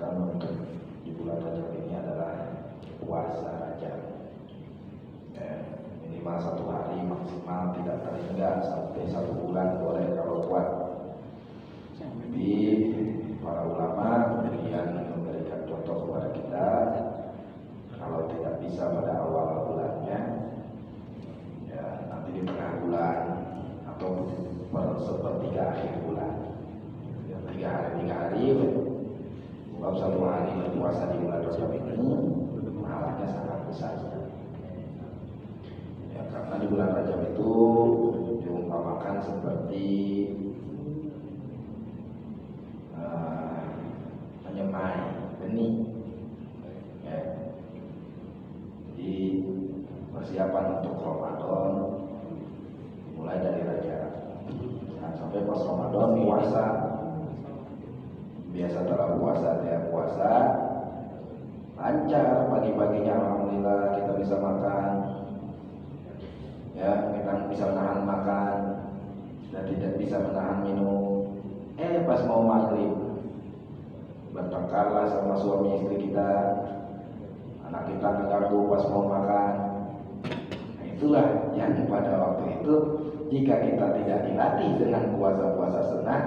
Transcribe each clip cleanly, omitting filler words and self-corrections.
dianjurkan untuk di bulan Rajab ini adalah puasa Rajab. Minimal 1 hari, maksimal tidak terhingga sampai 1 bulan boleh kalau kuat. Jadi para ulama kemudian memberikan contoh kepada kita, kalau tidak bisa pada awal bulannya, ya nanti di tengah bulan atau sepertiga akhir bulan. 3 hari, sebab 1 hari berpuasa di bulan Rajab ini pahalanya sangat besar sekali. Ya, karena di bulan Rajab itu diumpamakan seperti menyemai benih. Ya. Jadi persiapan untuk Ramadan mulai dari Rajab. Nah, sampai pas Ramadan puasa. Biasa telah puasa, dia puasa lancar, pagi-paginya alhamdulillah kita bisa makan, ya kita bisa menahan makan dan tidak bisa menahan minum. Pas mau maghrib bertengkarlah sama suami istri kita, anak kita mengganggu pas mau makan. Nah, itulah yang pada waktu itu jika kita tidak dilatih dengan puasa-puasa sunnah,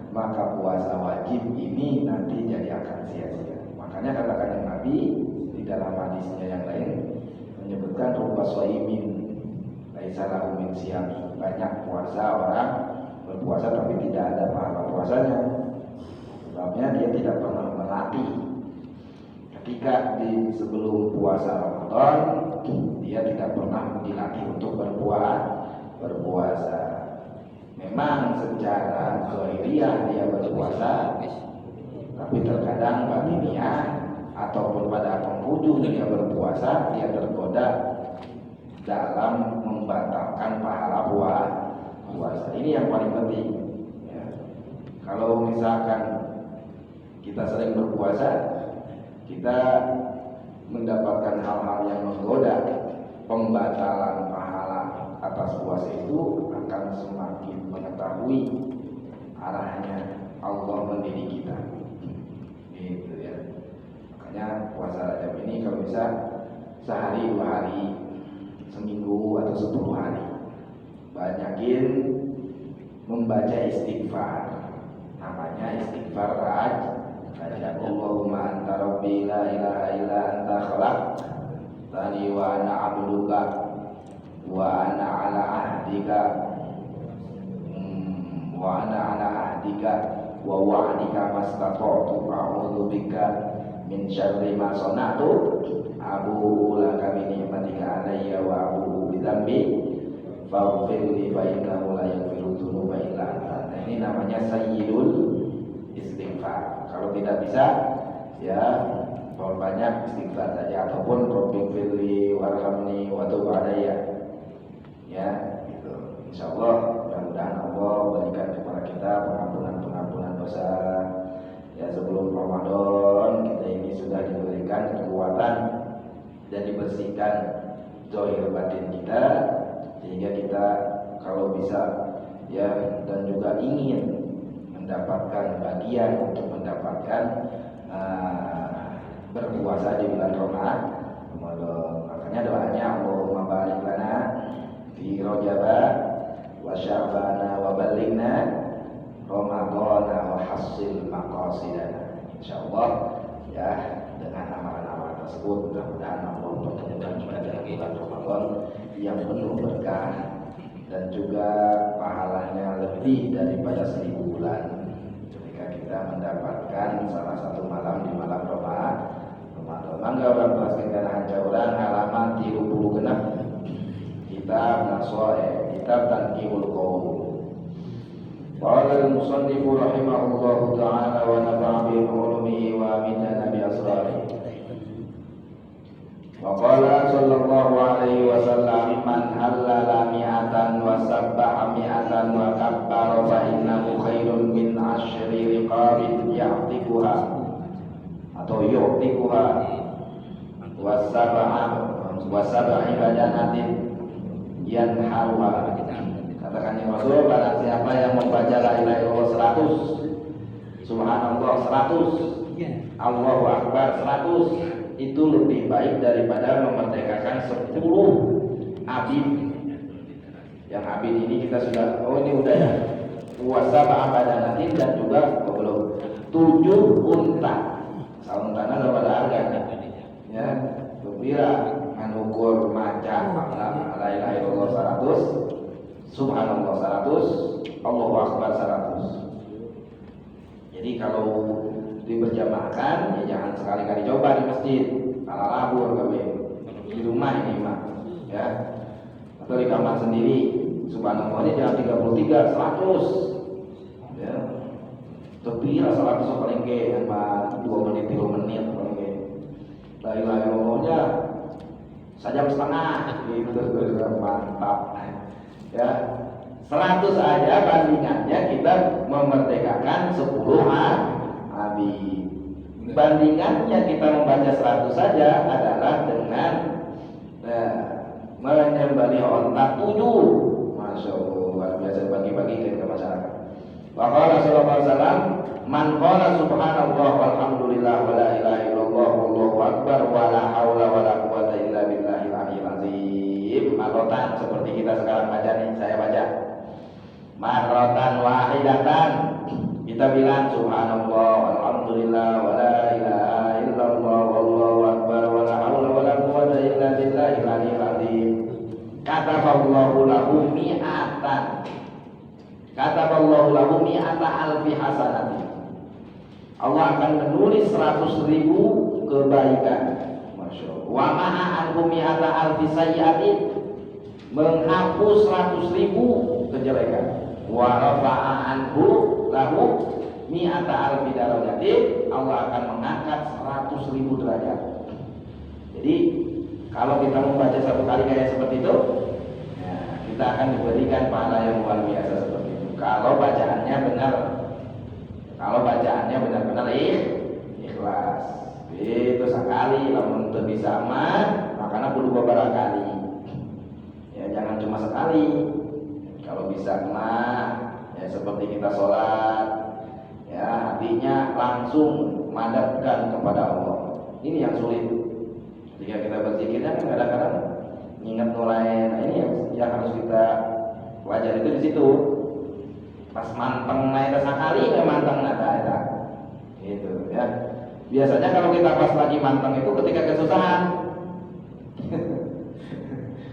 maka puasa wajib ini nanti jadi akan sia-sia. Makanya katakan Nabi di dalam hadisnya yang lain menyebutkan rupa shaimin laisa lahu min siyami. Banyak puasa orang berpuasa tapi tidak ada pahala puasanya. Sebabnya dia tidak pernah melatih. Ketika sebelum puasa Ramadan dia tidak pernah dilatih untuk berpuasa. Memang secara zahiriyah dia berpuasa, tapi terkadang batiniah ataupun pada penghujung dia berpuasa, dia tergoda dalam membatalkan pahala puasa. Ini yang paling penting. Ya. Kalau misalkan kita sering berpuasa, kita mendapatkan hal-hal yang menggoda, pembatalan pahala atas puasa itu akan semakin mengetahui arahnya Allah mendidik kita. Gitu ya. Makanya puasa Rajab ini kalau bisa sehari 2 hari, seminggu atau 10 hari, banyakin membaca istighfar. Namanya istighfar Rajab. Allahumma anta rabbi la ilaha illa anta khalaqtani wa ana 'abduka wa ana ala ahdika wa wa'dika mastata'tu a'udzu bika min syarri ma sana'tu abu'u laka bi ni'matika 'alayya wa abu'u bi dzambi faghfir li fa innahu la yaghfiru dzunuba illa anta. Nah, ini namanya sayyidul istighfar. Kalau tidak bisa ya banyak istighfar saja ataupun rabbighfirli warhamni wa tub 'alayya. Ya, gitu. Insyaallah mudah-mudahan Allah berikan kepada kita pengampunan dosa. Ya, sebelum Ramadan kita ini sudah diberikan kekuatan dan dibersihkan zahir batin kita, sehingga kita kalau bisa ya dan juga ingin mendapatkan bagian untuk mendapatkan berpuasa di bulan Ramadan. Makanya doanya Allahumma barik lana fi Rajaba wa Sya'bana wa ballighna Ramadana wa hassil maqasidana. Insyaallah ya, dengan amalan-amalan tersebut mudah-mudahan Allah mempertemukan kita dalam bulan Ramadan yang penuh berkah dan juga pahalanya lebih daripada 1000 bulan ketika kita mendapatkan salah satu malam di malam Ramadan. Mangga orang teraskan hancur orang halaman 30 genap kitab Nasoe, kitab Tanqihul Qaul. Qala al-musannif rahimahullahu ta'ala wa nafa'a bi ulumihi wa amitana bi asrarihi. Wa qala sallallahu alaihi wasallam man halala mi'atan wa sabbaha mi'atan wa kabbara fa innahu khairun min 'ashri riqabin ya'tikuha atau yu'tikuha wa sab'i badanatin yanharuha. Katakan yang Rasul, barang siapa yang membaca la ilaha illallah 100, subhanallah 100, Allahu Akbar 100 itu lebih baik daripada memerdekakan 10 abid. Yang abid ini kita sudah, ini udah ya, puasa ba'abadanatin dan juga belum 7 unta. Sauntana ada pada harga ya, gembira mengukur maca la ilaha illallah 100, subhanallah 100, Allahu Akbar 100. Jadi kalau diberjamaahkan ya jangan sekali-kali coba di masjid, ala labur kami di rumah ini mah ya, atau di kamar sendiri. Subhanallah ini jangan 33 100 ya, tapi rasa 100 paling ke sama 2 menit 3 menit paling ke la ilaha illallahnya sajam setengah gitu, mantap ya. 100 aja bandingannya kita memerdekakan 10 abid. Bandingannya kita membaca 100 saja adalah dengan menyembelih onta 7. Masya Allah, biasa bagi-bagikan ke masyarakat. Wa qala sallallahu alaihi wasallam, man qala subhanallah walhamdulillah wa la ilaha illallah wallahu akbar wa la haula wa la quwwata illa billahil aliyyil azim. Marotan seperti kita sekarang baca nih, saya baca. Marratan wahidatan, kita bilang subhanallah walhamdulillah wa la ilaha illallah wallahu akbar wa la haula wa la quwwata illa billahil aliyyil azim. Kataballahu lahu mi'atan, kataballahu lahu mi'ata alfi hasanati. Allah akan menulis 100.000 kebaikan. Masya Allah. Wa ma'a anhu mi'ata alfi sayyi'atin, menghapus 100.000 kejelekan. Wa rafa'a anhu lahu mi'ata alfi darajatin, Allah akan mengangkat 100.000 derajat. Jadi kalau kita membaca satu kali kayak seperti itu, ya, kita akan diberikan pahala yang luar biasa seperti itu. Kalau bacaannya benar, kalau bacaannya benar-benar ikhlas. Itu sekali, namun untuk bisa mah, makanya kudu beberapa kali. Ya jangan cuma sekali. Kalau bisa mah ya seperti kita sholat ya, hatinya langsung madhabkan kepada Allah. Ini yang sulit. Ketika kita berzikirnya kan kadang-kadang ingat mulai. Nah ini yang harus kita pelajari itu di situ. Pas manteng naik sekali ya manteng nada gitu ya. Biasanya kalau kita pas lagi manteng itu ketika kesusahan.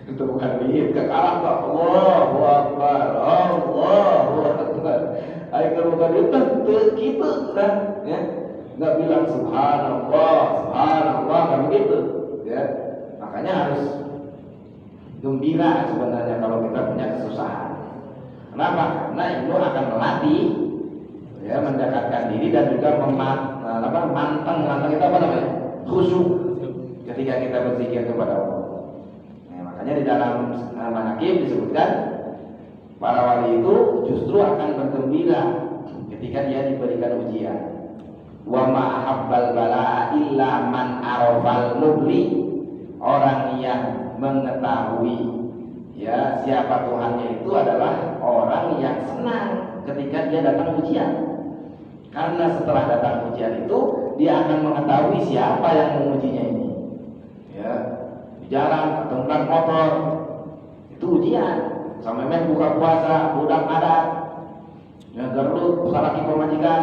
Itu bukan bihit kekalah kok. Allahu Akbar, Allahu Akbar. Ayo kalau bukan itu gitu kan ya. Enggak bilang subhanallah, subhanallah kan begitu ya. Makanya harus gembira sebenarnya kalau kita punya kesusahan. Kenapa? Karena itu akan melatih ya, mendekatkan diri dan juga manteng kita apa namanya? Khusyuk ketika kita berzikir kepada Allah. Makanya di dalam manaqib disebutkan para wali itu justru akan bergembira ketika dia diberikan ujian. Wa ma habbal bala illa man arafal mubli, orang yang mengetahui ya siapa Tuhannya itu adalah orang yang senang ketika dia datang ujian. Karena setelah datang ujian itu dia akan mengetahui siapa yang mengujinya ini. Ya. Di jalan atau naik motor itu ujian, sampai main buka puasa budak adat ya, garut salaki pemajikan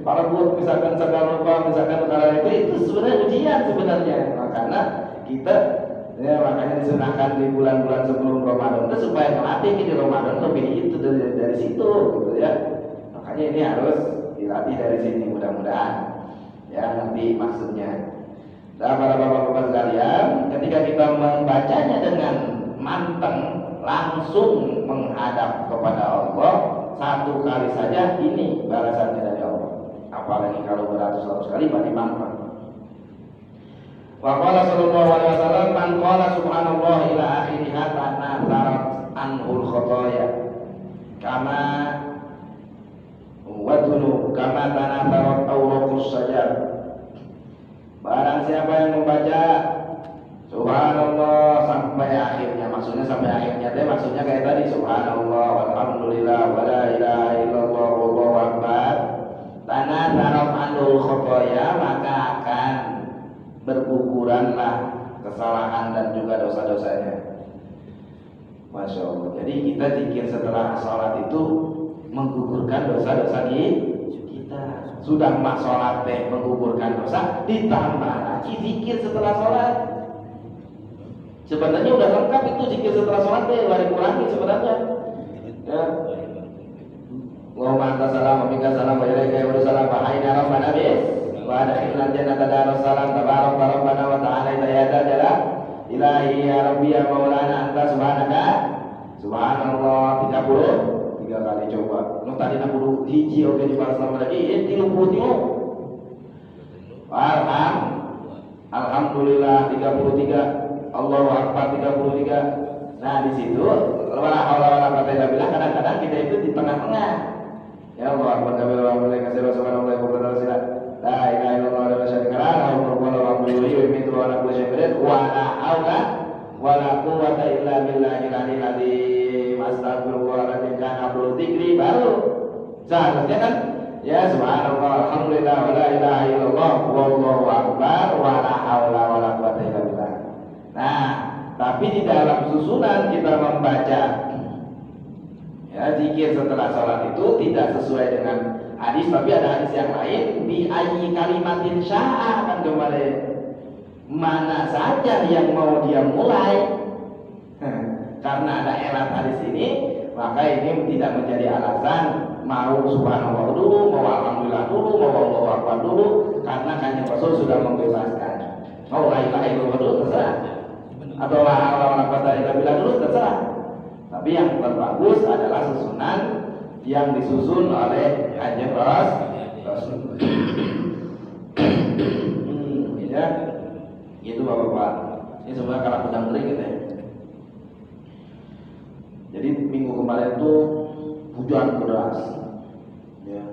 para buat misalkan segala rupa misalkan perkara itu sebenarnya ujian sebenarnya. Karena kita ya makanya disenangkan di bulan-bulan sebelum Ramadan itu supaya melatih di Ramadan lebih itu dari situ gitu ya. Makanya ini harus dilatih dari sini, mudah-mudahan ya nanti maksudnya. Nah, para bapak-bapak sekalian, ketika kita membacanya dengan manteng, langsung menghadap kepada Allah, satu kali saja ini balasannya dari Allah. Apalagi kalau beratus-ratus kali berarti manteng. Wa qala sallallahu alaihi wasallam, man qala subhanallah ila akhiriha tanatharat anhul khotoya kama wadunu kama tanatharat awraqus sajar. Barang siapa yang membaca subhanallah sampai akhirnya, maksudnya sampai akhirnya maksudnya kayak tadi subhanallah walhamdulillah wa la ilaha illallah wallahu akbar, tanatharat khotoya, maka akan berguguranlah kesalahan dan juga dosa-dosanya. Masya Allah. Jadi kita zikir setelah sholat itu menggugurkan dosa-dosa kita. Sudah mak sholat menggugurkan dosa, ditambah lagi zikir setelah sholat. Sebenarnya udah lengkap itu zikir setelah sholat luar dikurangi sebenarnya. Ya. Allahumma anta salam wa minka salam wa ilaika yaudu salam wa hayna rabbana bis wa adkhilna jannata darus salam tabarak rabbana wa ta'ala ya jalal ilahi ya rabbi ya maulana anta subhanaka subhanallah 30 3 kali coba. Nu tadi 60 hiji oke dibalas selama lagi 33. Alhamdulillah 33. Allahu akbar 33. Nah di situ wala haula wala quwwata illa billah, kadang-kadang kita itu di tengah-tengah. Ya Allah, akbar kabir wa bihamdihi katsiran subhanallahi wa bihamdihi la ilaha illallah wa la syarika lahu wa lahu al-mulku wa yumiitu wa ala kulli syai'in qadir wa la haula wa la quwwata illa billahil aliyyil azim. Astagfirullahaladzim. Kana abdul dzikri baru seharusnya kan ya subhanallah alhamdulillah wa la ilaha illallah wallahu akbar wa la haula wa la quwwata illa billah. Nah, tapi di dalam susunan kita membaca ya zikir setelah sholat itu tidak sesuai dengan hadis, tapi ada hadis yang lain bi ayyi kalimatin sya'a, kan kembali mana saja yang mau dia mulai. Karena ada erat hadis ini, maka ini tidak menjadi alasan mau subhanallah dulu, mau alhamdulillah dulu, mau Allahu akbar dulu, karena Kanjeng Rasul sudah membebaskan. Mau la ilaha illallah dulu terserah, atau la haula wala quwwata illa billah dulu terserah. Tapi yang terbagus adalah susunan yang disusun oleh Kanjeng Rasul. Ya, itu bapak-bapak. Ini sebenarnya kalau pedang kering gitu ya. Jadi minggu kemarin itu hujan deras, ya,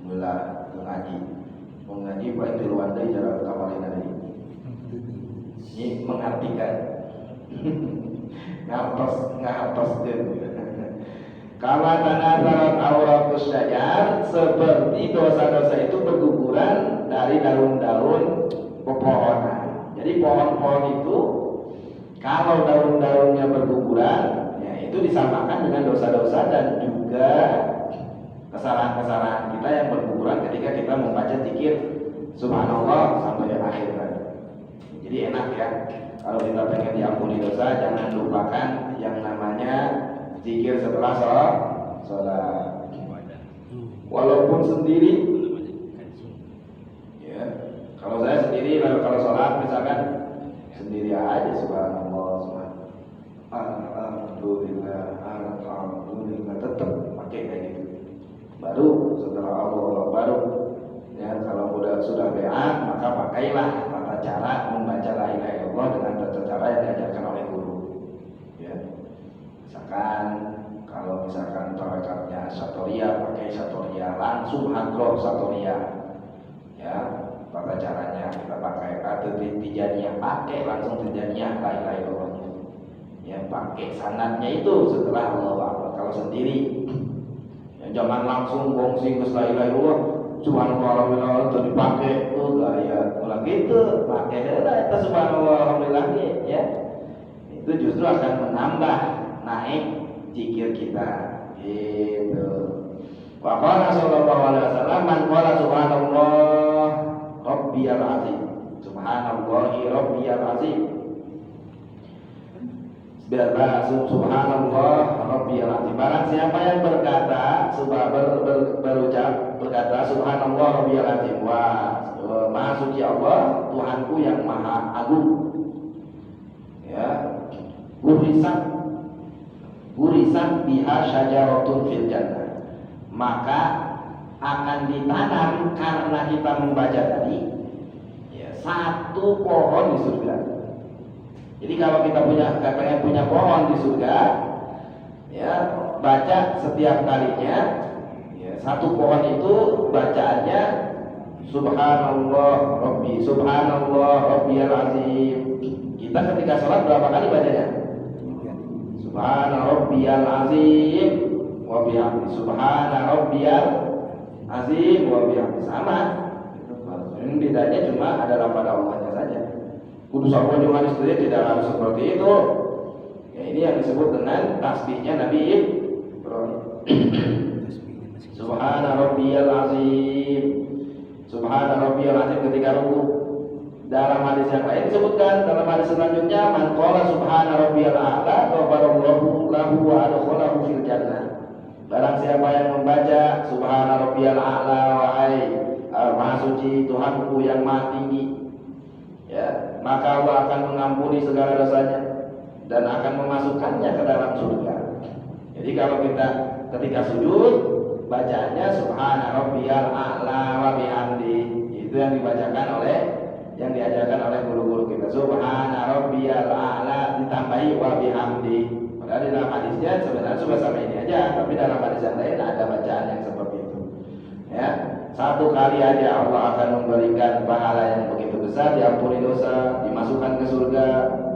mulai mengaji baik di luar dari jalan kamalin tadi. Ini mengartikan. Ngatos dia. Kama tanazarat auratus syajar, seperti dosa-dosa itu berguguran dari daun-daun pepohonan. Jadi pohon-pohon itu kalau daun-daunnya berguguran, ya itu disamakan dengan dosa-dosa dan juga kesalahan-kesalahan kita yang berguguran ketika kita membaca zikir subhanallah sampai akhir tadi. Jadi enak ya. Kalau kita pengen diampuni dosa, jangan lupakan yang namanya zikir setelah sholat. Walaupun sendiri, ya. Kalau saya sendiri, kalau sholat misalkan sendiri aja subhanallah, alhamdulillah, tetap pakai kayak gitu. Baru setelah Allah baru, ya kalau sudah beat, maka pakailah tata cara membaca la ilaha illallah dengan tata cara yang diajarkan oleh guru. Ya, misalkan tarekatnya satoria, pakai satoria langsung hadroh satoria. Ya, tata caranya kita pakai atau tijaniyah, pakai langsung tijaniyah la ilaha illallah. Ya, pakai sanadnya itu setelah Allah Akbar. Kalau sendiri, ya, jangan langsung gongsi ke la ilaha illallah. Subhanallah alhamdulillah itu dipakai gaya ulang gitu, pakai itu subhanallah alhamdulillah ya. Itu justru akan menambah naik zikir kita gitu. Wa qala sallallahu alaihi wasallam man qala subhanallah rabbiyal azim. Subhanallahi rabbiyal azim. Subhanallah rabbiyal azim. Barang siapa yang berkata berkata subhanallah rabbiyal azim, wah maha suci Allah Tuhanku yang maha agung. Ya, gurisan biha syajaratun fil jannah, maka akan ditanam karena kita membaca tadi ya, satu pohon di surga. Jadi kalau kita pengen punya pohon di surga, ya baca setiap kalinya ya, satu pohon itu bacaannya subhanallah rabbiyal azim. Kita ketika sholat berapa kali bacanya? Subhana rabbiyal azim wa bihamdi. Subhana rabbiyal azim wa bihamdi. Sama. Bedanya cuma ada lafaz Allahnya saja. Kudu sampun di hadis tidak harus seperti itu. Ya, ini yang disebut dengan tasbihnya Nabi Ibrahim. Subhana rabbiyal azim. Subhana rabbiyal azim ketika ruku. Dalam hadis yang lain disebutkan dalam hadis selanjutnya man qala subhana rabbiyal a'la ghafarallahu lahu wa adkhalahu fil jannah. Barang siapa yang membaca subhana rabbiyal a'la wahai maha suci Tuhanku yang maha tinggi, ya, maka Allah akan mengampuni segala dosanya dan akan memasukkannya ke dalam surga. Jadi kalau kita ketika sujud bacaannya subhana rabbiyal a'la wa bihamdi, itu yang diajarkan oleh guru-guru kita. Subhana rabbiyal a'la ditambahi wa bihamdi. Padahal di dalam hadisnya sebenarnya cuma sama ini aja, tapi dalam hadis yang lain ada bacaan yang seperti itu. Ya, satu kali aja Allah akan memberikan pahala yang begitu besar, diampuni dosa, dimasukkan ke surga.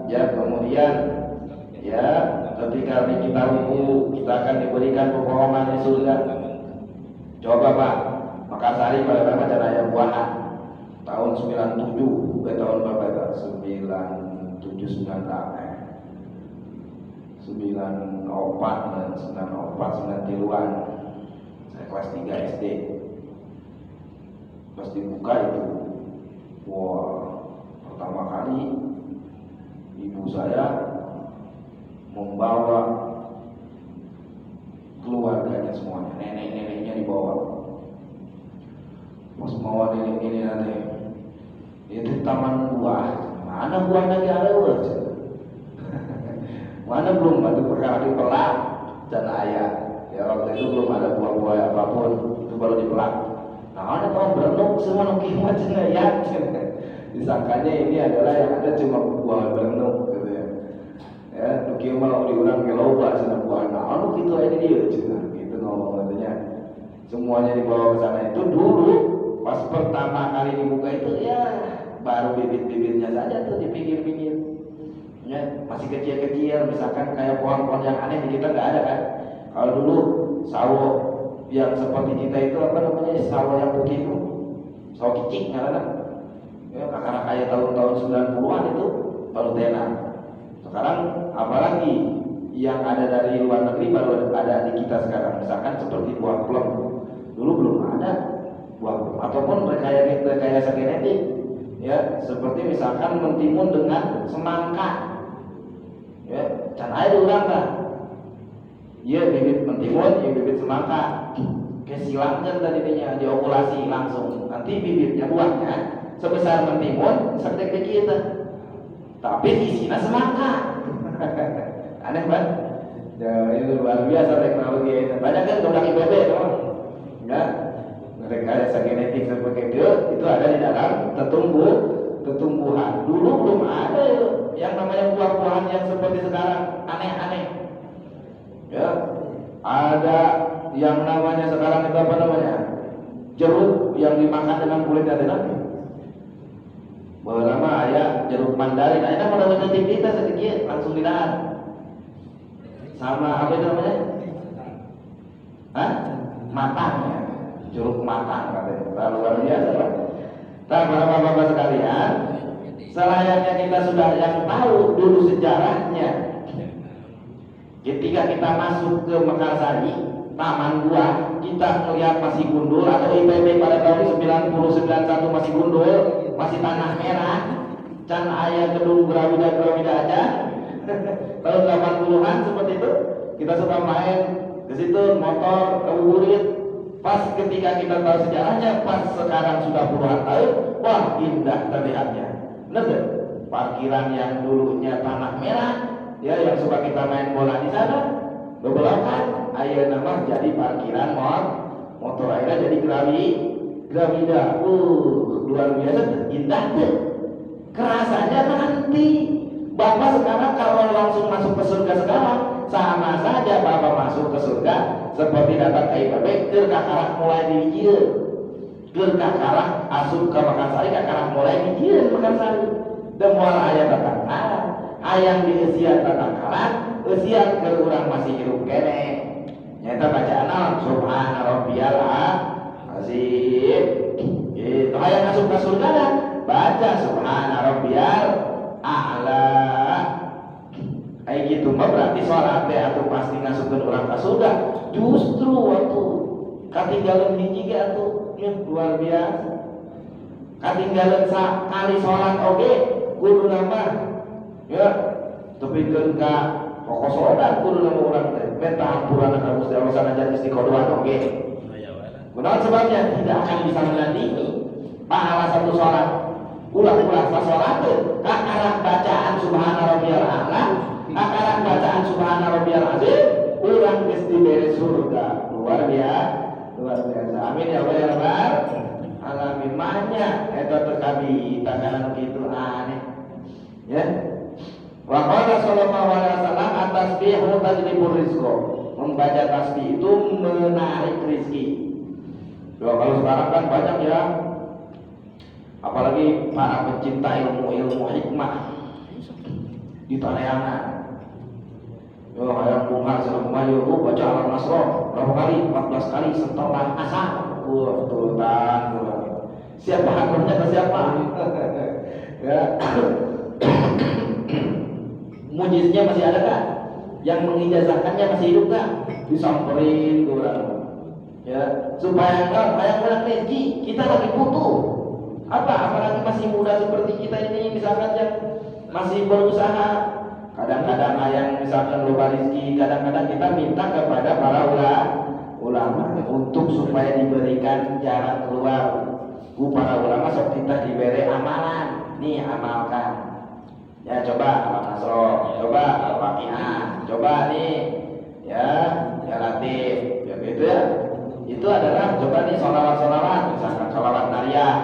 Ya, kemudian ya ketika kita ruku kita akan diberikan pepohonan di surga. Coba Pak, Makassari pada baca ayat buahan tahun 97, tahun berapa itu? 97 94 dan 94 93-an. Saya kelas 3 SD. Pas dibuka itu, wah, pertama kali ibu saya membawa keluarganya semuanya, nenek-neneknya dibawa. Pas bawa nenek-nenek nanti, itu taman buah. Mana buah lagi ada buah? Mana belum ada perkara dipelak dan ayah. Ya waktu itu belum ada buah-buah apapun, itu baru dipelak. Nah ada kawan berenung semua nuki macam ya. Disangkanya ini adalah yang ada cuma buah berenung gitu ya. Ya nuki mau diulang ke loba sana buah. Nah anu gitu aja dia cina. Gitu ngomong katanya. Semuanya dibawa ke sana itu dulu pas pertama kali dibuka itu ya baru bibit-bibitnya saja tuh di pinggir-pinggir. Ya, masih kecil-kecil, misalkan kayak pohon-pohon yang aneh di kita nggak ada kan. Kalau dulu sawo yang seperti kita itu apa namanya, sawo yang putih itu, sawo kicik karena ya, karena kayak tahun-tahun 90-an itu baru tenar. Sekarang apalagi yang ada dari luar negeri baru ada di kita sekarang, misalkan seperti buah plum. Dulu belum ada buah plum ataupun rekayasa genetik. Ya, seperti misalkan mentimun dengan semangka. Ya, can air urang kan. Iya bibit mentimun, iya bibit semangka. Kesilangkan tadinya diokulasi langsung. Nanti bibitnya buahnya sebesar mentimun, seperti kita. Tapi isinya semangka. Aneh banget. Ya, itu luar biasa teknologi ini. Banyak kan udah IPB dong. Ya. Rekayasa genetik seperti itu ada di dalam tetumbuhan. Dulu belum ada yang namanya buah-buahan yang seperti sekarang aneh-aneh. Ya, ada yang namanya sekarang itu apa namanya? Jeruk yang dimakan dengan kulitnya nanti. Lama ya jeruk mandarin. Ada pada waktu kita sedikit langsung ditahan. Sama apa itu namanya? Hah? Matangnya. Jeruk matang katanya, luar biasa Pak. Para bapak-bapak sekalian, selayaknya kita sudah yang tahu dulu sejarahnya. Ketika kita masuk ke Mekarsari, taman buah, kita melihat masih gundul atau IPB pada tahun 1991 masih gundul, masih tanah merah, can aya gedung Grawida aja. Tahun 80-an seperti itu, kita suka main ke situ, motor, ngabuburit. Pas ketika kita tahu sejarahnya, pas sekarang sudah puluhan tahun, wah indah terlihatnya. Benar gak? Parkiran yang dulunya tanah merah, ya yang suka kita main bola di sana, bebelokan, ayeuna mah jadi parkiran motor ayeuna jadi Grawida. Luar biasa, indah tuh. Kerasanya nanti Bapak sekarang kalau langsung masuk ke surga sekarang, sama saja Bapak masuk ke surga seperti datang ke IPB, ke kakarak mulai dijieun, ke kakarak asup ke Makassari, kakarak mulai dijieun Makassari. Dan moal aya datang kalah, hayang dieusian datang kalah, eusian keur urang masih hirup kene. Nyata bacaan subhana rabbiyal azim. Itu hayang asup ka ka surga dah baca subhana rabbiyal a'la. Kayak gitu mah berarti sholat teh atuh pasti ngasupkeun urang ka surga. Justru waktu katinggalan hiji ge atuh luar biasa. Katinggalan sakali sholat oge kudu nambah. Ya, tepikeun ka pokok sholat kudu nambah urang teh. Minta ampuran ka Gusti Allah sanajan istiqomah oge. Kunaon sebabnya tidak akan bisa menandingi pahala satu sholat. Ulang-ulang salat teh kakarak bacaan subhana rabbiyal a'la, kakarak bacaan subhana rabbiyal azim, urang geus dibere surga. Luar biasa. Amin ya Allah ya rabbal alamin. Manya eta teh kabi takanan kitu aneh. Ya. Wa qala sallallahu alaihi wasallam at-tasbihu tajlibur rizqa. Membaca tasbih itu menarik rezeki. Kalau sekarang kan banyak ya, apalagi para pencinta ilmu hikmah di Taneangan. Yo hayang bunga sareng mayu baca Al-Nasr berapa kali? 14 kali setoran asal. Tuhan. Siapa hakumnya ke siapa? Ya. Mujiznya masih ada kan? Yang mengijazahkannya masih hidup kan? Disamperin orang. Ya, supaya enggak kayak orang rezeki, kita lagi butuh. Apalagi masih muda seperti kita ini, misalkan yang masih berusaha, kadang-kadang yang misalkan lupa rezeki, kadang-kadang kita minta kepada para ulama untuk supaya diberikan jalan keluar. Para ulama sok kita diberi amalan, nih amalkan. Ya coba Al-Nasr, coba Al-Fatihah, coba nih ya Latif, ya gitu ya. Itu adalah coba nih sholawat, misalkan sholawat nariyah.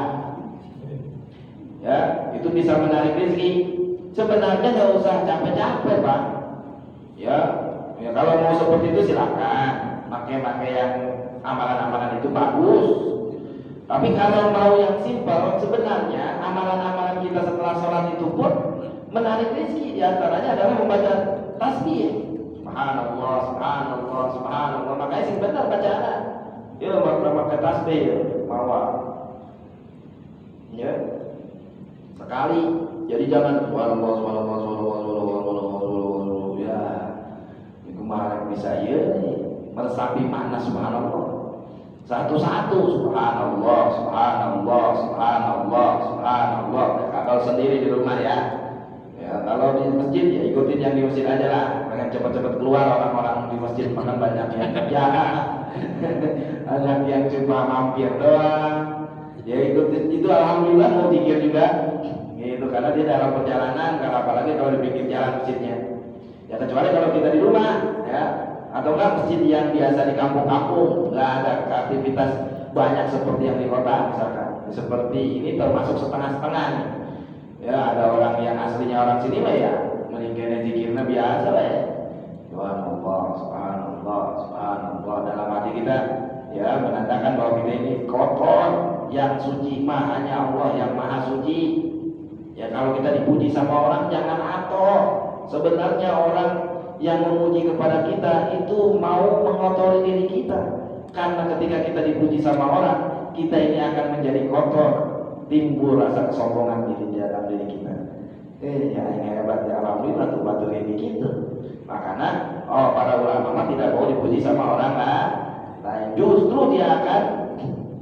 Ya, itu bisa menarik rezeki. Sebenarnya nggak usah capek-capek, Pak. Ya kalau mau seperti itu silakan. Pakai yang amalan-amalan itu bagus. Tapi kalau mau yang simpel, sebenarnya amalan-amalan kita setelah sholat itu pun menarik rezeki. Di antaranya adalah membaca tasbih. Subhanallah, subhanallah, subhanallah. Makanya sing benar bacaan. Ya, pakai tasbih mawa. Ya. Sekali. Jadi jangan subhanallah, subhanallah, subhanallah, subhanallah. Ya. Ini kemarin bisa ya meresapi makna subhanallah. Satu-satu subhanallah, subhanallah, subhanallah, subhanallah. Kalau sendiri di rumah ya. Ya, kalau di masjid ya ikutin yang di masjid aja lah. Pengen cepat-cepat keluar orang-orang di masjid makan banyak yang kerja. Banyak yang cuma mampir doang. Ya ikutin itu alhamdulillah mau pikir juga. Gitu karena dia dalam perjalanan, karena apalagi kalau di pinggir jalan masjidnya. Ya kecuali kalau kita di rumah ya. Atau enggak masjid yang biasa di kampung-kampung, nggak ada aktivitas banyak seperti yang di kota misalkan. Seperti ini termasuk setengah-setengah nih. Ya ada orang yang aslinya orang sini mah ya meninggalnya zikirnya biasa lah ya. Subhanallah, subhanallah, subhanallah. Dalam hati kita ya menandakan bahwa kita ini kotor. Yang suci mah hanya Allah yang maha suci. Ya kalau kita dipuji sama orang jangan atoh. Sebenarnya orang yang memuji kepada kita itu mau mengotori diri kita. Karena ketika kita dipuji sama orang, kita ini akan menjadi kotor, timbul rasa kesombongan di dalam diri kita. Ya hebat ya, alhamdulillah tuh batu ini gitu. Makanya para ulama tidak mau dipuji sama orang lain. Justru dia akan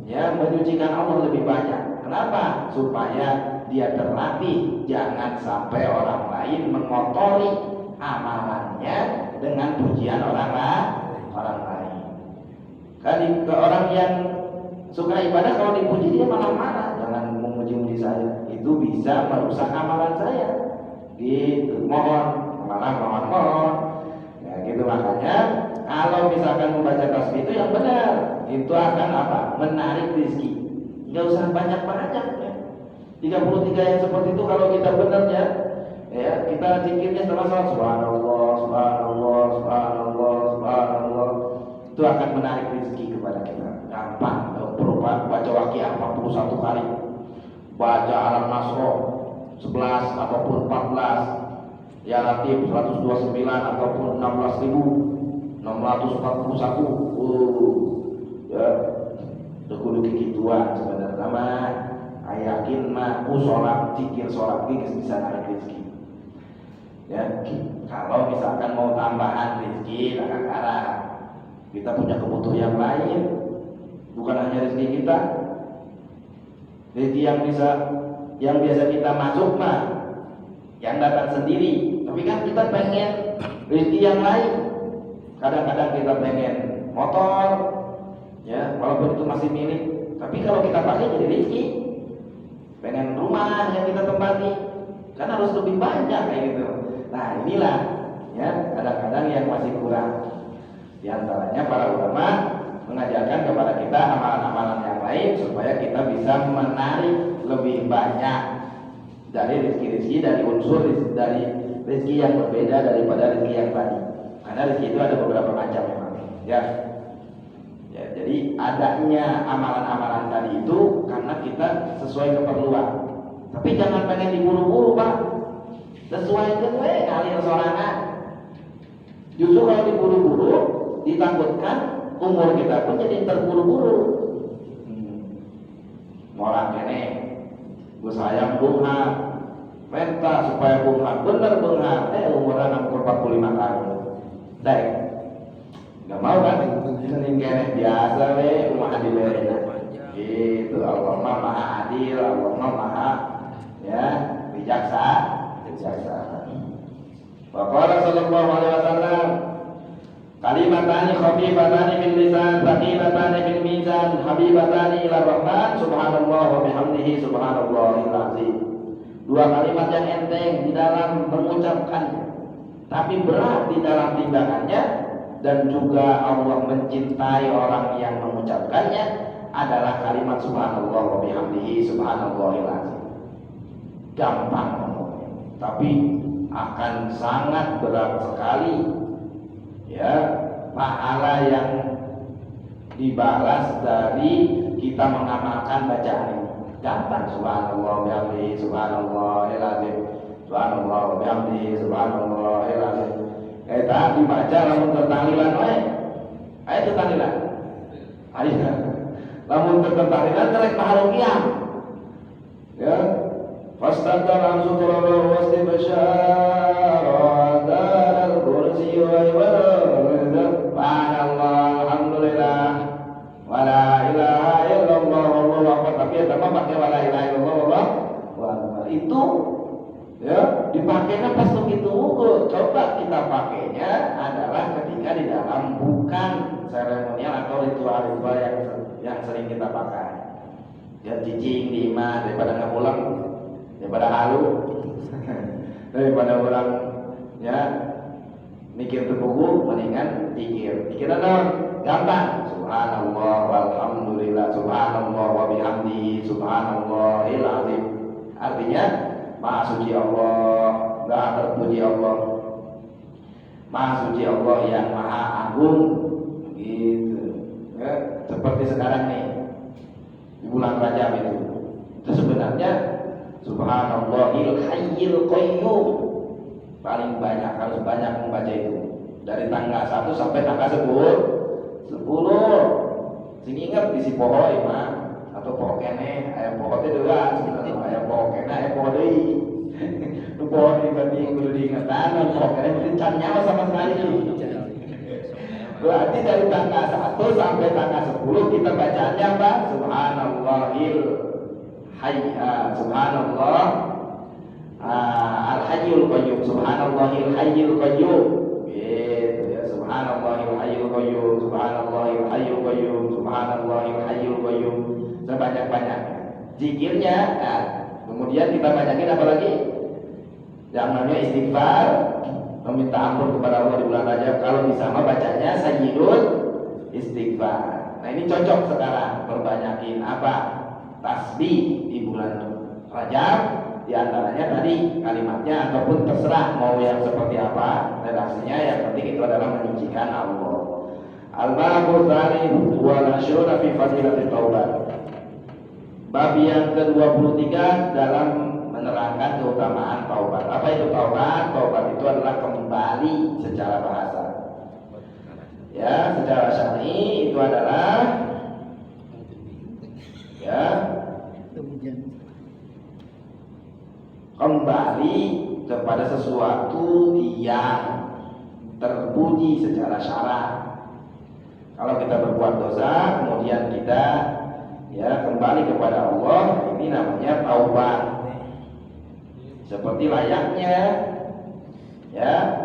ya menyucikan Allah lebih banyak. Kenapa? Supaya dia terlatih jangan sampai orang lain mengotori amalannya dengan pujian orang lain. Kan ke orang yang suka ibadah kalau dipuji dia malah marah. Jangan memuji-muji saya, itu bisa merusak amalan saya. Gitu, mohon. Ya gitu makanya kalau misalkan membaca tasbih itu yang benar, itu akan apa? Menarik rezeki. Nggak usah banyak-banyak ya. 33 yang seperti itu kalau kita benarnya ya kita zikirnya setelah salat subhanallah, subhanallah, subhanallah, subhanallah. Itu akan menarik rezeki kepada kita. Gampang, berupa baca waqiah 41 kali. Baca Al-Nasr 11 ataupun 14. Ya Latif 129 ataupun 16.641. Ya, kudu kikituan sebenarnya mah aya yakin mah sholat, zikir sholat bisa narik rezeki. Ya, kalau misalkan mau tambahan rezeki, cara kita punya kebutuhan yang lain, bukan hanya rezeki kita. Rezeki yang biasa kita masuk mah, yang datang sendiri. Tapi kan kita pengen rezeki yang lain. Kadang-kadang kita pengen motor, ya, walaupun itu masih milik. Tapi kalau kita pakai jadi rezeki. Pengen rumah yang kita tempati, kan harus lebih banyak kayak gitu. Nah inilah ya kadang-kadang yang masih kurang. Di antaranya para ulama mengajarkan kepada kita amalan-amalan yang lain supaya kita bisa menarik lebih banyak dari rezeki-rezeki, dari unsur dari rezeki yang berbeda daripada rezeki yang tadi. Karena rezeki itu ada beberapa macam memang. Ya, jadi adanya amalan-amalan tadi itu karena kita sesuai keperluan. Tapi jangan pengen diburu-buru, Pak. Sesuaikan ngalir sorangan. Justru kalau diburu-buru, ditakutkan umur kita pun jadi terburu-buru. Moral kene, gue sayang bunga, minta supaya bunga bener bunga. Umuran 45 tahun. Baik, nggak mau kan? Senin kene biasa rumah di Berena. Gitu, Allah maha adil, Allah maha ya bijaksana. Wa qala sallallahu alaihi wasallam kalimatani khafifatani fil lisan thaqilatani fil mizan habibatani ila rahman subhanallah wa bihamdihi subhanallahil azim. Dua kalimat yang enteng di dalam mengucapkannya tapi berat di dalam tindakannya dan juga Allah mencintai orang yang mengucapkannya adalah kalimat subhanallah wa bihamdihi subhanallahil azim. Gampang ngomongnya, tapi akan sangat berat sekali ya pahala yang dibalas dari kita mengamalkan bacaan ini. Gampang subhanallah wa bihamdihi subhanallahil azim. Subhanallah wa bihamdihi subhanallahil azim. Kita dibaca lamun tertahlilan wae. Ayo tertahlilan. Ayo. Lamun tertahlilan terek pahala qiyam. Ya. Fastaqal amsuturullah wastibsyara daral kursi wa ibadah. Subhanallah alhamdulillah wa la ilaha illallah wallahu akbar. Tapi ya tambah pakai wa la ilaha illallah wa itu ya dipakainya pas begitu coba kita pakainya adalah ketika di dalam bukan seremonial atau ritual-ritual yang sering kita pakai. Ya cicing di imah daripada ngapulang, daripada halu, daripada orang ya mikir terbuku mendingan pikir naon gampang subhanallah walhamdulillah subhanallah wa bihamdihi subhanallahil azim. Artinya maha suci Allah, maha terpuji Allah, maha suci Allah yang maha agung, gitu. Ya, seperti sekarang nih di bulan Rajab itu sebenarnya Subhanallahil Hayyil Qayyum paling banyak, harus banyak membaca itu dari tanggal 1 sampai tanggal 10. Sing ingat di si poho mah atau poho kene aya poho teh deua sebenarnya aya poho kene aya poho deui. Nu poho di penting kudu diingatan, poho kene mungkin can nyawa sama sekali. Berarti dari tanggal 1 sampai tanggal 10 kita bacaannya apa? Subhanallahil Subhanallah Al-Hayyul Qayyum. Subhanallahil Hayyul Qayyum. Gitu ya, Subhanallahil Hayyul Qayyum. Subhanallahil Hayyul Qayyum. Subhanallahil Hayyul Qayyum. Sebanyak-banyaknya. Zikirnya, kemudian kita banyakin apa lagi? Yang namanya istighfar, meminta ampun kepada Allah di bulan Rajab. Kalau bisa mah bacanya sayyidul istighfar. Nah ini cocok sekarang perbanyakin apa? Tasbih di bulan Rajab, di antaranya tadi kalimatnya ataupun terserah mau yang seperti apa redaksinya, yang penting itu adalah menyucikan Allah. Al-Babu Tsani wa Nashruna fi Fadilatit Taubat. Bab yang ke-23 dalam menerangkan keutamaan taubat. Apa itu taubat? Taubat itu adalah kembali secara bahasa. Ya, secara syar'i itu adalah ya kembali kepada sesuatu yang terpuji secara syara. Kalau kita berbuat dosa kemudian kita kembali kepada Allah, ini namanya taubat. Seperti layaknya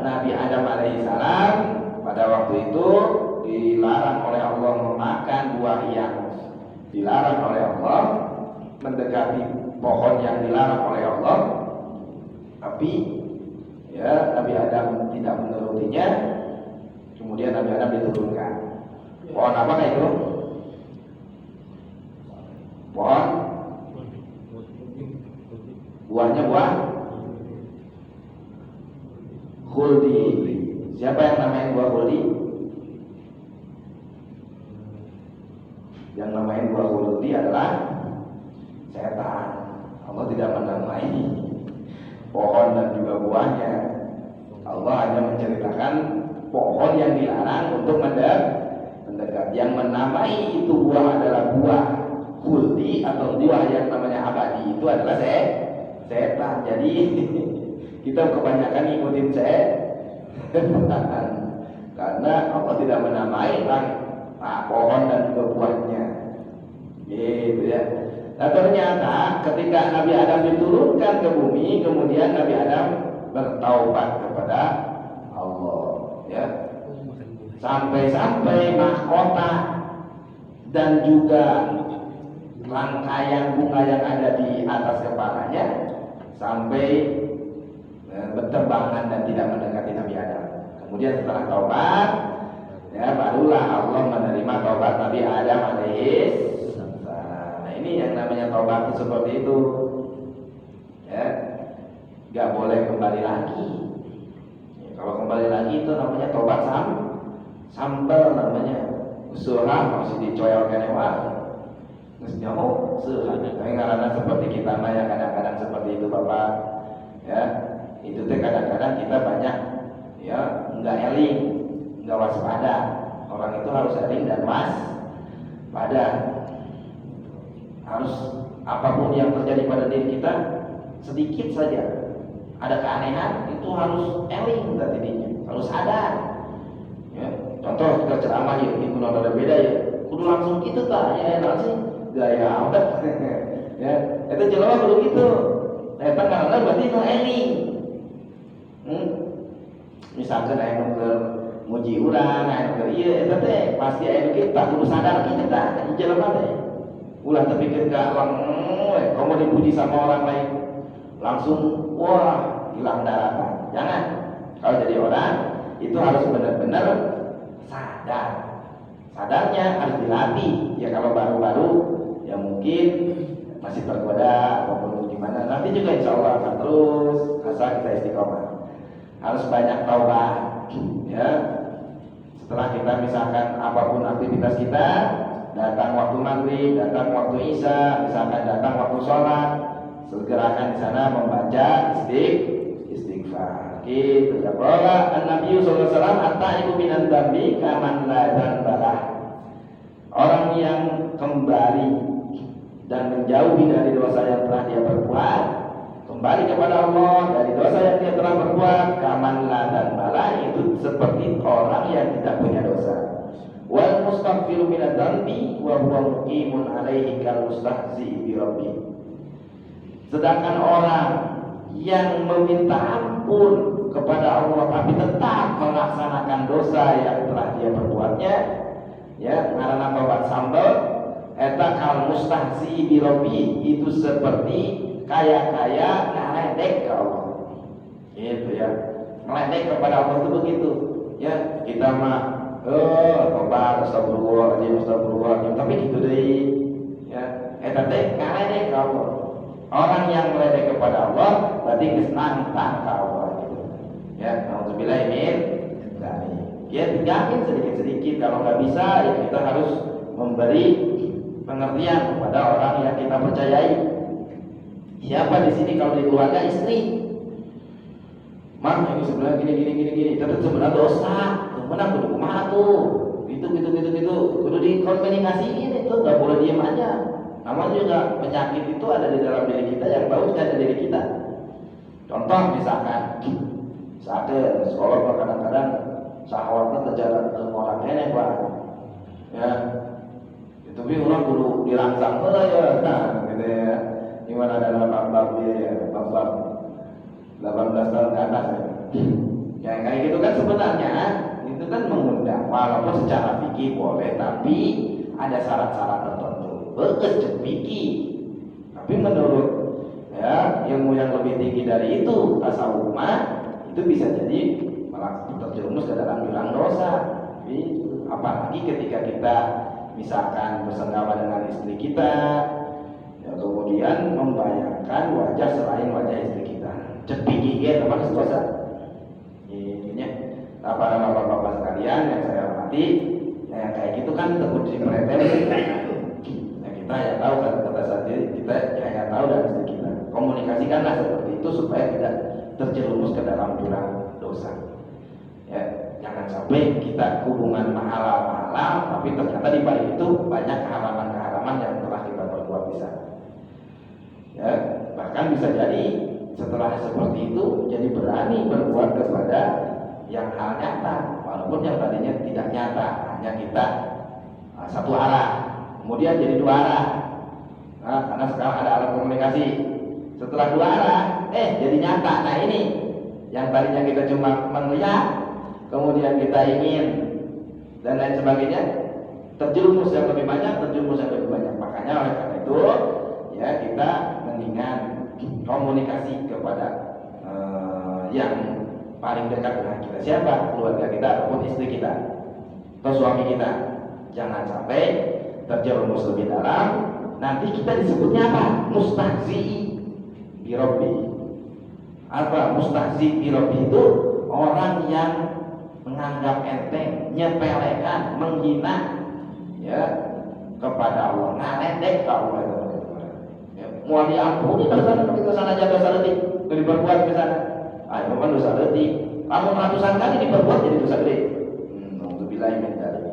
Nabi Adam alaihissalam pada waktu itu dilarang oleh Allah memakan buah yang dilarang oleh Allah, mendekati pohon yang dilarang oleh Allah, tapi Nabi Adam tidak menurutinya, kemudian Nabi Adam diturunkan. Pohon apa itu? Pohon buahnya buah khuldi. Siapa yang namain buah khuldi? Yang namain buah khuldi adalah setan. Allah tidak menamai pohon dan juga buahnya. Allah hanya menceritakan pohon yang dilarang untuk mendekat. Yang menamai itu buah adalah buah khuldi atau buah yang namanya abadi, itu adalah setan. Jadi kita kebanyakan ngikutin setan karena Allah tidak menamai pohon dan juga buahnya, gitu ya. Nah ternyata ketika Nabi Adam diturunkan ke bumi, kemudian Nabi Adam bertaubat kepada Allah, ya. Sampai-sampai mahkota dan juga rangkaian bunga yang ada di atas kepalanya sampai berterbangan dan tidak mendekati Nabi Adam. Kemudian setelah taubat, barulah Allah menerima taubat Nabi Adam alaihissalam. Nah ini yang namanya taubat itu seperti itu, gak boleh kembali lagi. Kalau kembali lagi itu namanya taubat sambal namanya. Usaha masih dicoyolkan nyaho karena seperti kita mah ya kadang-kadang seperti itu Bapak, ya itu teh kadang-kadang kita banyak nggak eling, nggak waspada. Orang itu harus eling dan waspada. Harus apapun yang terjadi pada diri kita sedikit saja ada keanehan itu harus eling berarti dirinya, harus sadar. Ya, contoh kita ceramah ya, ini kudu ada beda ya, kudu langsung gitu tak ya enak sih. Gaya apa? Ya, itu jelema kudu gitu. Eta karena berarti nu eling. Misalkan aya nu keur muji urang, aya nu keur ieu eta teh pasti aya nu kita kudu sadar kitu tah jelema teh. Ulah terpikir ka kamu dipuji sama orang lain langsung wah hilang daratan. Jangan. Kalau jadi orang itu harus benar-benar sadar. Sadarnya harus dilatih. Ya kalau baru-baru ya mungkin masih tergoda ataupun gimana, nanti juga insya Allah akan terus asal kita istiqomah. Harus banyak taubat, ya. Setelah kita misalkan apapun aktivitas kita, datang waktu maghrib, datang waktu isya, misalkan datang waktu sholat, segerakan di sana membaca istighfar. Gitu ya. Qala an-nabiy sallallahu alaihi wasallam at-taibu minan dzambi kaman la dzambalah. Orang yang kembali dan menjauhi dari dosa yang telah dia perbuat, kembali kepada Allah dari dosa yang dia telah perbuat, kaman la dzambalah, itu seperti orang yang tidak punya dosa. Wal mustaghfiru minadz dzambi wa huwa muqimun alaihi kal mustahzi bi rabbih. Sedangkan orang yang meminta ampun kepada Allah tapi tetap melaksanakan dosa yang telah dia perbuatnya, ya ngaranna tobat sambal, eta kal mustahzi bi rabbih, itu seperti kaya-kaya ngaledek ke Allah. Gitu ya. Meledek kepada Allah itu begitu. Ya, kita mah tobat astagfirullah, tapi gitu deh. Ya, eta teh ngaledek ke Allah. Orang yang meledek kepada Allah berarti geus nantang ka Allah gitu. Ya, nauzubillah min dzalik. Ya, tinggalin sedikit-sedikit, kalau nggak bisa ya kita harus memberi pengertian kepada orang yang kita percayai. Siapa di sini kalau di keluarga istri? Mak, ini sebenarnya gini, tapi sebenarnya dosa. Sebenarnya kudu kumaha tuh? Gitu. Kudu dikomunikasiin, itu nggak boleh diam aja. Namanya juga penyakit itu ada di dalam diri kita yang bagus dari diri kita. Contoh misalkan sekolah kadang-kadang syahwatnya terjalan ke orang enek Pak. Ya. Itu bi orang guru dirangsang heula ya, nah gitu ya. Gimana ada bab ya, bab 18 tahun ke atas ya. Ya kayak gitu kan sebenarnya itu kan mengundang walaupun secara fikih boleh tapi ada syarat-syarat tertentu. Cek fikih. Tapi menurut ya ilmu yang lebih tinggi dari itu tasawuf itu bisa jadi malah terjerumus ke dalam jurang dosa. Apalagi ketika kita misalkan bersenggama dengan istri kita, ya kemudian membayangkan wajah selain wajah istri kita. Cek fikih ya teman dosa. Para bapak-bapak sekalian yang saya hormati, yang kayak gitu kan terkuji pretensi. Ya kita ya tahu kan kata sendiri kita ya tahu dan istri kita. Komunikasikanlah seperti itu supaya tidak terjerumus ke dalam jurang dosa. Ya, jangan sampai kita hubungan halal tapi ternyata di balik itu banyak keharaman-keharaman yang telah kita perbuat di sana. Ya, bahkan bisa jadi setelah seperti itu jadi berani berbuat kepada yang hal nyata, walaupun yang tadinya tidak nyata, hanya kita satu arah, kemudian jadi dua arah. Nah, karena sekarang ada alat komunikasi, setelah dua arah, jadi nyata. Nah ini, yang tadinya kita cuma melihat, kemudian kita ingin dan lain sebagainya, terjerumus yang lebih banyak. Makanya oleh karena itu, ya kita mendingan komunikasi kepada yang paling dekat dengan kita, siapa? Keluarga kita ataupun istri kita atau suami kita. Jangan sampai terjerumus lebih dalam. Nanti kita disebutnya apa? Mustahzi birabbi. Apa mustahzi birabbi itu? Orang yang menganggap enteng, nyepelekan, menghina ya kepada Allah, ngaledek ke Allah itu. Ya, mau diampuni dosa sana aja dosa letih, diperbuat ke sana. Itu kan dosa letih. Kamu ratusan kali diperbuat jadi dosa gede. Alhamdulillah min dzalik.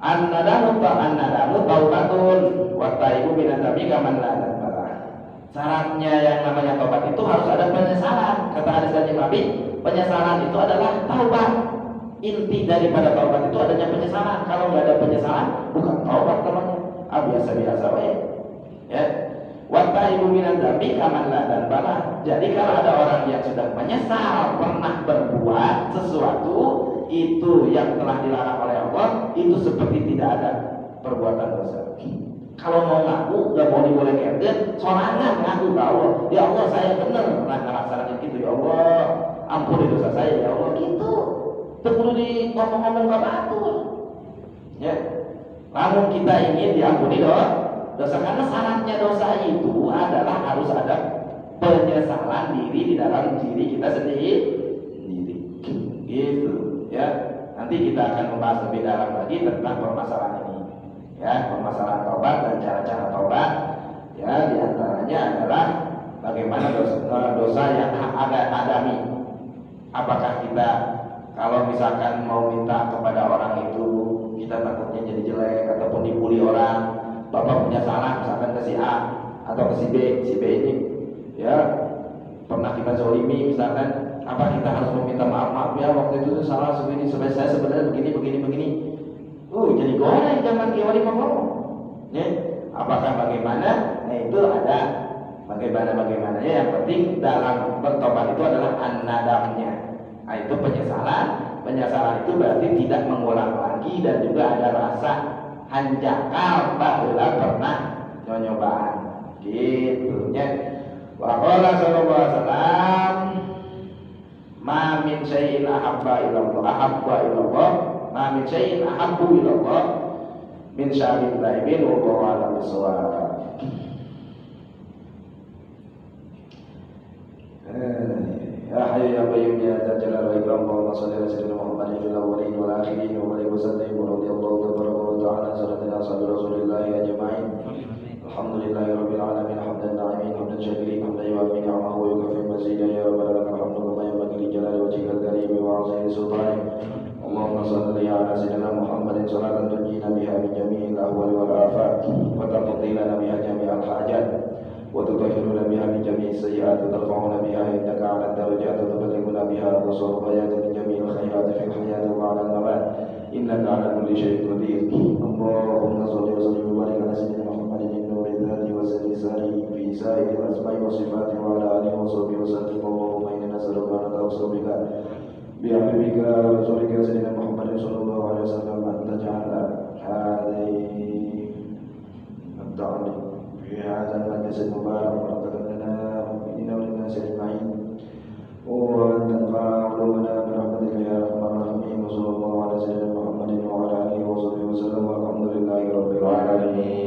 An-nadamu taubatun wa taibu min dzambi kaman la dzamba. Syaratnya yang namanya taubat itu harus ada penyesalan. Kata hadis Kanjeng Nabi, penyesalan itu adalah taubat. Inti daripada taubat itu adanya penyesalan. Kalau nggak ada penyesalan, bukan taubat namanya. Biasa-biasa wae. Ya. Wattaibu minan dzambi kaman la dzamba. Jadi kalau ada orang yang sudah menyesal pernah berbuat sesuatu itu yang telah dilarang oleh Allah, itu seperti tidak ada perbuatan dosa. Kalau mau ngaku, gak mau dibolehkan, sorangan ngaku ke Allah. Ya Allah saya benar pernah melaksanakan itu. Ya Allah ampuni dosa saya. Ya Allah gitu. Perlu di ngomong-ngomong ke batu. Ya. Namun kita ingin diampuni dosa, karena syaratnya dosa itu adalah harus ada penyesalan diri di dalam diri kita sendiri. Gitu ya. Nanti kita akan membahas lebih dalam lagi tentang permasalahan ini. Ya, permasalahan taubat dan cara-cara taubat. Ya, diantaranya adalah bagaimana dosa yang agak adami. Apakah kita kalau misalkan mau minta kepada orang itu kita takutnya jadi jelek ataupun dibully orang, bapak punya salah misalkan ke si A atau ke si B ini ya pernah kita zolimi misalkan, apa kita harus meminta maaf ya waktu itu salah segini saya sebenarnya begini jadi goreng zaman kiwali ngomong ya apakah bagaimana. Nah itu ada bagaimana ya, yang penting dalam bertobat itu adalah an-nadamnya. Nah itu penyesalan itu berarti tidak mengulang lagi dan juga ada rasa hanjakal bahwa pernah nyobaan gitu ya. Wa qala sallallahu alaihi wasallam ma min syai'in ahabba ilallah ma min syai'in ahabbu ilallah min syarrin dhaibin wa qawala bisawab. Ya hayyu ya qayyum ya dzal jalali wal ikram, Allahumma shalli ala sayyidina Muhammadin fil awwalin wal akhirin wa alihi wasallam wa radhiyallahu tabaraka wa ta'ala salatina sahabi rasulillahi ajma'in. Alhamdulillahi rabbil alamin hamdan na'imin hamdan syakirin hamdan yu'affi ni'amahu wa yukafi mazidah ya rabbal alamin hamdan kama yanbaghi li jalali wajhikal karim wa 'azimi sultanik. Allahumma shalli ala sayyidina Muhammadin salatan tunjina biha min jami'il ahwali wal afat wa taqdi lana biha jami'al hajat wa tutahhiruna biha min jami'i السيئات ترفعنا بها عندك على الدرجات وتبلغنا بها أقصى الغايات من جميع الخيرات في الحياة وبعد الممات إنك على كل شيء قدير. اللهم صل وسلم وبارك على سيدنا محمد النور الذاتي وسر لسانه في سائر الأسماء والصفات وعلى آله وصحبه وسلم. اللهم إنا نسألك أن نتوسل بك بحبيبك ورسولك سيدنا محمد صلى الله عليه وسلم أن تجعل هذه التعليم في هذا المجلس المبارك بركة لنا ولدينا وللناس أجمعين وأن تنفع علومنا برحمتك يا أرحم الراحمين. وصلى الله على سيدنا محمد وعلى آله وصحبه وسلم والحمد لله رب العالمين.